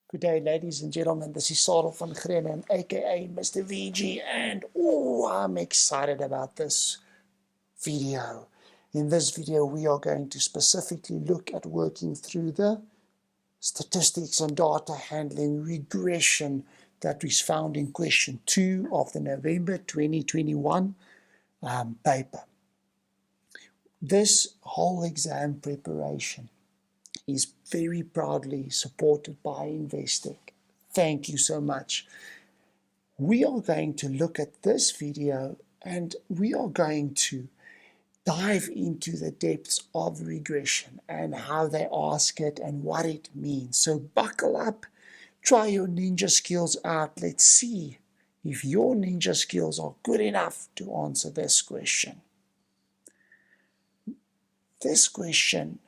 Good day, ladies and gentlemen. This is Sarel van Grenen, aka Mr. VG, and I'm excited about this video. In this video, we are going to specifically look at working through the statistics and data handling regression that is found in question 2 of the November 2021 paper. This whole exam preparation is very proudly supported by Investec. Thank you so much. We are going to look at this video and we are going to dive into the depths of regression and how they ask it and what it means. So buckle up, try your ninja skills out. Let's see if your ninja skills are good enough to answer this question. This question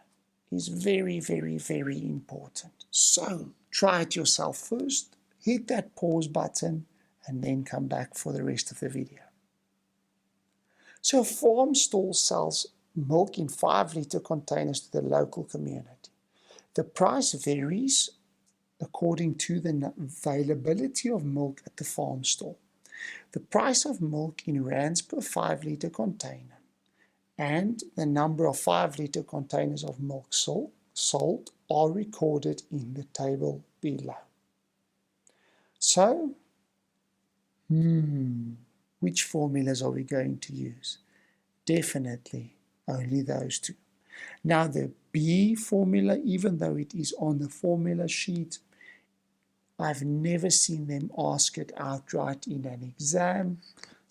is very, very, very important. So try it yourself first, hit that pause button, and then come back for the rest of the video. So a farm stall sells milk in 5-liter containers to the local community. The price varies according to the availability of milk at the farm stall. The price of milk in rands per 5-liter container and the number of 5-liter containers of milk sold are recorded in the table below. So, which formulas are we going to use? Definitely only those two. Now the B formula, even though it is on the formula sheet, I've never seen them ask it outright in an exam.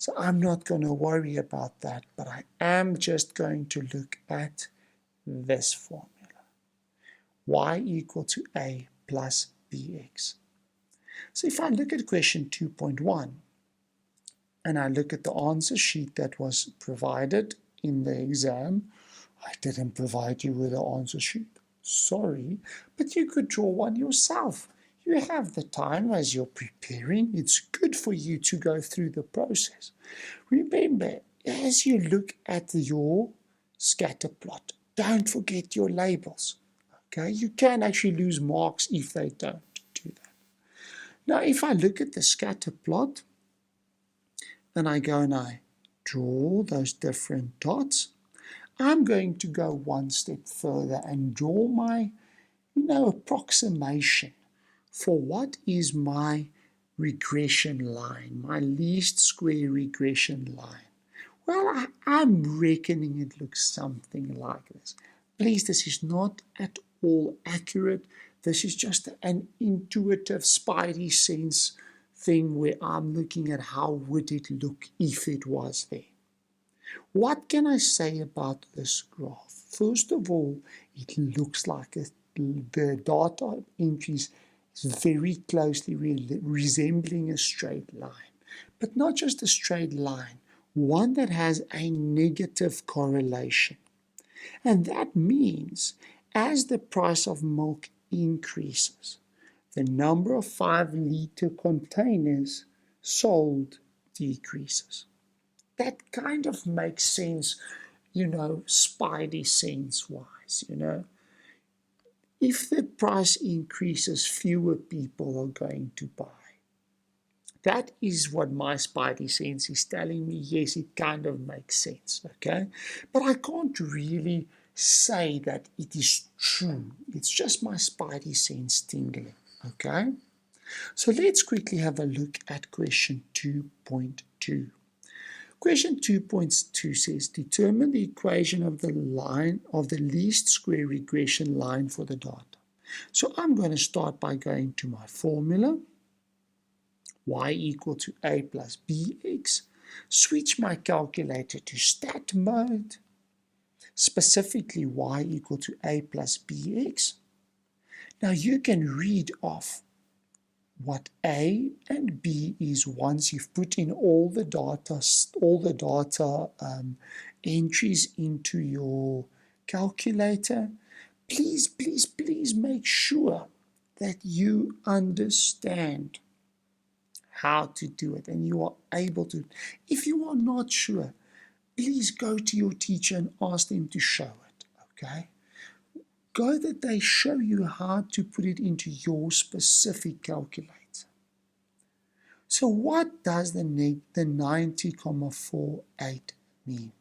So I'm not going to worry about that, but I am just going to look at this formula. Y equal to A plus BX. So if I look at question 2.1, and I look at the answer sheet that was provided in the exam, I didn't provide you with the answer sheet. Sorry, but you could draw one yourself. You have the time as you're preparing. It's good for you to go through the process. Remember, as you look at your scatter plot, don't forget your labels. Okay, you can actually lose marks if they don't do that. Now, if I look at the scatter plot, and I go and I draw those different dots, I'm going to go one step further and draw my, approximation for what is my regression line, my least square regression line. Well, I'm reckoning it looks something like this. Please, this is not at all accurate. This is just an intuitive spidey sense thing where I'm looking at how would it look if it was there. What can I say about this graph? First of all, it looks like the data entries is very closely resembling a straight line. But not just a straight line, one that has a negative correlation. And that means as the price of milk increases, the number of 5-liter containers sold decreases. That kind of makes sense, spidey sense-wise, If the price increases, fewer people are going to buy. That is what my spidey sense is telling me. Yes, it kind of makes sense, okay? But I can't really say that it is true. It's just my spidey sense tingling, okay? So let's quickly have a look at question 2.2. Question 2.2 says, determine the equation of the line of the least square regression line for the data. So I'm going to start by going to my formula, y equal to a plus bx, switch my calculator to stat mode, specifically y equal to a plus bx. Now you can read off what A and B is once you've put in all the data entries into your calculator. Please, please, please make sure that you understand how to do it and you are able to. If you are not sure, please go to your teacher and ask them to show it, okay? go that they show you how to put it into your specific calculator. So what does the 90,48 mean?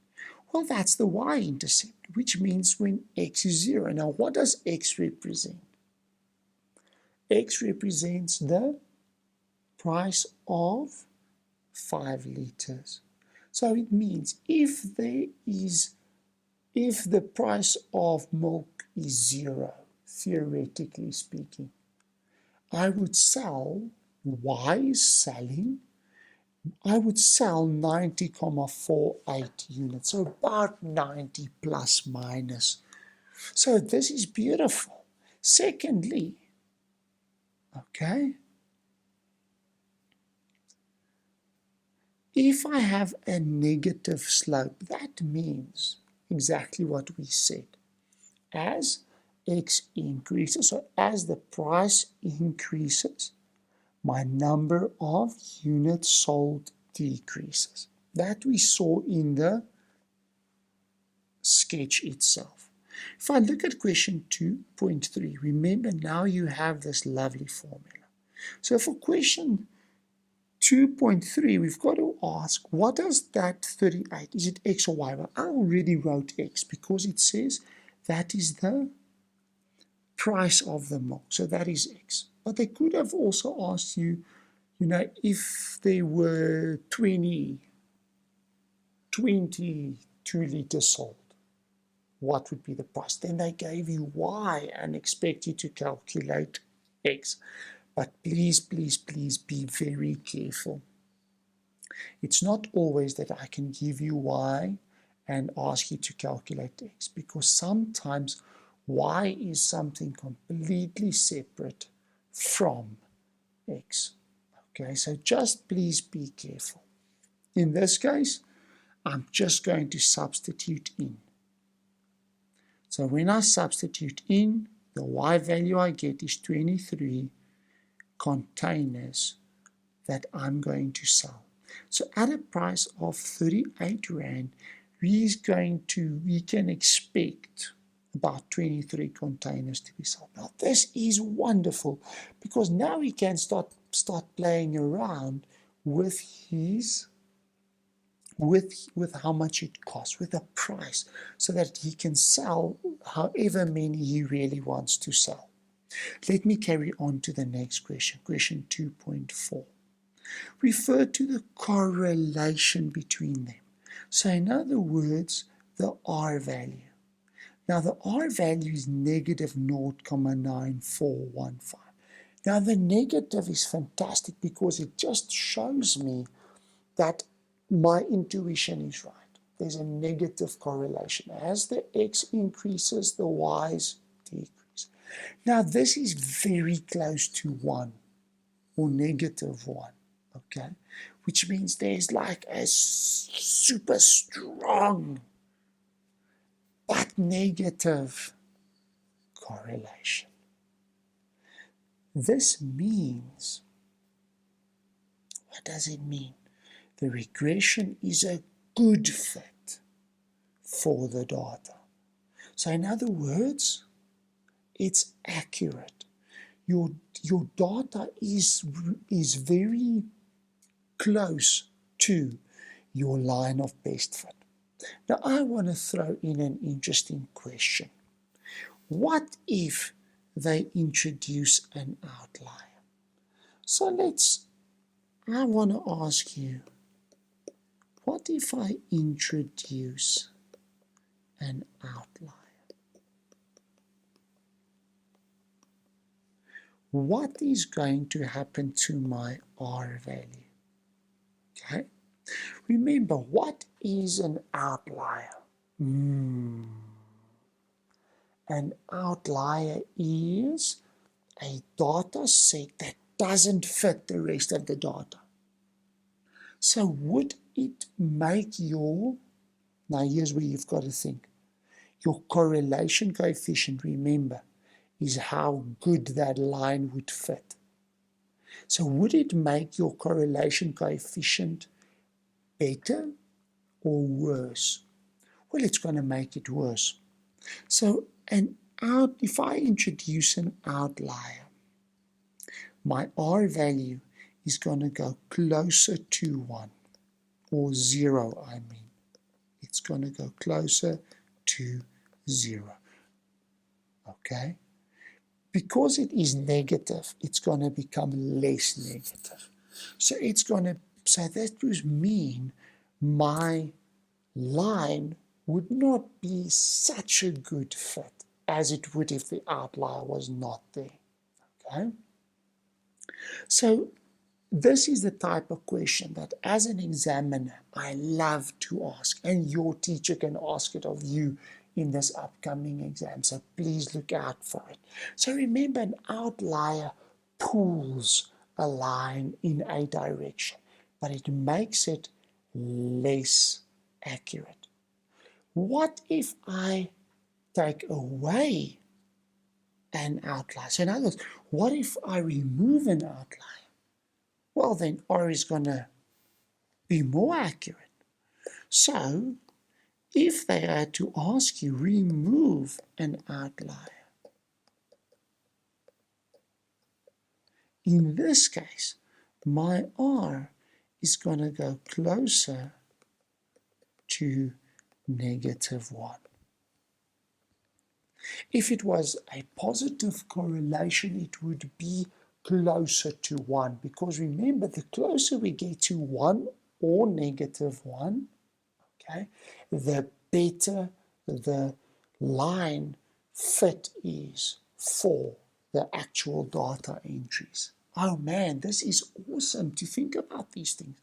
Well, that's the y-intercept, which means when x is 0. Now, what does x represent? X represents the price of 5 liters. So it means if the price of milk is 0, theoretically speaking, I would sell, Y is selling, I would sell 90,48 units, so about 90 plus minus. So this is beautiful. Secondly, okay, if I have a negative slope, that means exactly what we said. As x increases, so as the price increases, my number of units sold decreases. That we saw in the sketch itself. If I look at question 2.3, remember now you have this lovely formula. So for question 2.3, we've got to ask, what does that 38, is it x or y? Well, I already wrote x because it says that is the price of the milk, so that is x. But they could have also asked you, if there were 22 liters sold, what would be the price? Then they gave you y and expect you to calculate x. But please, please, please be very careful. It's not always that I can give you y and ask you to calculate x, because sometimes y is something completely separate from x. Okay, so just please be careful. In this case, I'm just going to substitute in. So when I substitute in, the y value I get is 23 containers that I'm going to sell. So at a price of 38 Rand, we can expect about 23 containers to be sold. Now this is wonderful, because now we can start playing around with with how much it costs, with the price, so that he can sell however many he really wants to sell. Let me carry on to the next question, question 2.4. Refer to the correlation between them. So in other words, the R value. Now the R value is negative 0.9415. Now the negative is fantastic because it just shows me that my intuition is right. There's a negative correlation. As the X increases, the Y's decrease. Now this is very close to 1 or negative 1. Okay, which means there's like a super strong but negative correlation. This means, what does it mean? The regression is a good fit for the data. So in other words, it's accurate. Your data is very close to your line of best fit. Now I want to throw in an interesting question. What if they introduce an outlier? So I want to ask you, what if I introduce an outlier? What is going to happen to my R value? Okay. Remember, what is an outlier? An outlier is a data set that doesn't fit the rest of the data. So would it make now here's where you've got to think. Your correlation coefficient, remember, is how good that line would fit. So would it make your correlation coefficient better or worse? Well, it's going to make it worse. So an if I introduce an outlier, my R value is going to go closer to 1, or 0, I mean. It's going to go closer to 0. Okay? Because it is negative, it's going to become less negative. So that would mean my line would not be such a good fit as it would if the outlier was not there. Okay? So this is the type of question that as an examiner I love to ask, and your teacher can ask it of you in this upcoming exam, so please look out for it. So remember, an outlier pulls a line in a direction, but it makes it less accurate. What if I take away an outlier? So in other words, what if I remove an outlier? Well, then R is going to be more accurate. So if they had to ask you, remove an outlier, in this case, my R is going to go closer to -1. If it was a positive correlation, it would be closer to 1, because remember, the closer we get to 1 or -1, okay, the better the line fit is for the actual data entries. Oh man, this is awesome to think about these things.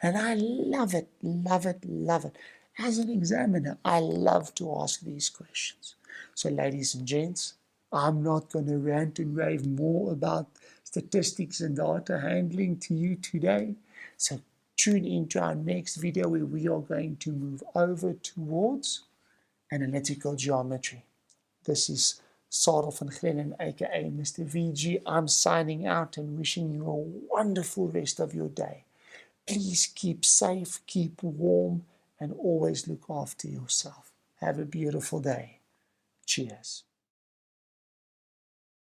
And I love it, love it, love it. As an examiner, I love to ask these questions. So ladies and gents, I'm not going to rant and rave more about statistics and data handling to you today. So tune into our next video where we are going to move over towards analytical geometry. This is Sadel van Glennon, aka Mr. VG. I'm signing out and wishing you a wonderful rest of your day. Please keep safe, keep warm, and always look after yourself. Have a beautiful day. Cheers.